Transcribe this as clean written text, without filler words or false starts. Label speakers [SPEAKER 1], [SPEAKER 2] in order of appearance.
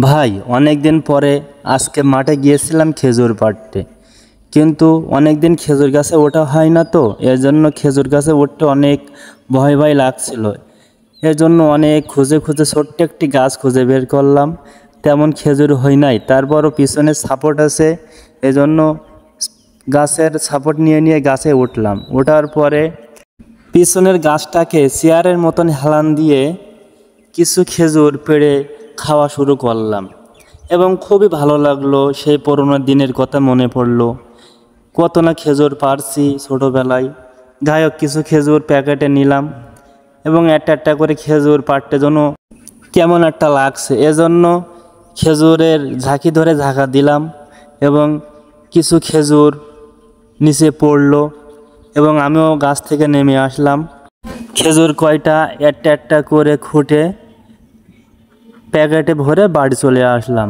[SPEAKER 1] ভাই অনেক দিন পরে আজকে মাঠে গিয়েছিলাম খেজুর পাড়তে, কিন্তু অনেক দিন খেজুর গাছে ওঠা হয় না, তো এর জন্য খেজুর গাছে উঠতে অনেক ভয় ভয় লাগছিল। এর জন্য অনেক খুঁজে খুঁজে ছোট্ট একটি গাছ খুঁজে বের করলাম, তেমন খেজুর হয় নাই। তারপরও পিছনে সাপোর্ট আছে, এজন্য গাছের সাপোর্ট নিয়ে নিয়ে গাছে উঠলাম। ওঠার পরে পিছনের গাছটাকে চেয়ারের মতন হেলান দিয়ে কিছু খেজুর পেড়ে খাওয়া শুরু করলাম এবং খুবই ভালো লাগলো। সেই পুরোনো দিনের কথা মনে পড়লো, কত না খেজুর পাড়ছি ছোটোবেলায়। যাই হোক, কিছু খেজুর প্যাকেটে নিলাম এবং একটা একটা করে খেজুর পাড়তে জন্য কেমন একটা লাগছে, এজন্য খেজুরের ঝাঁকি ধরে ঝাঁকা দিলাম এবং কিছু খেজুর নিচে পড়লো এবং আমিও গাছ থেকে নেমে আসলাম। খেজুর কয়টা একটা একটা করে খুঁটে প্যাকেটে ভরে বাড়ি চলে আসলাম।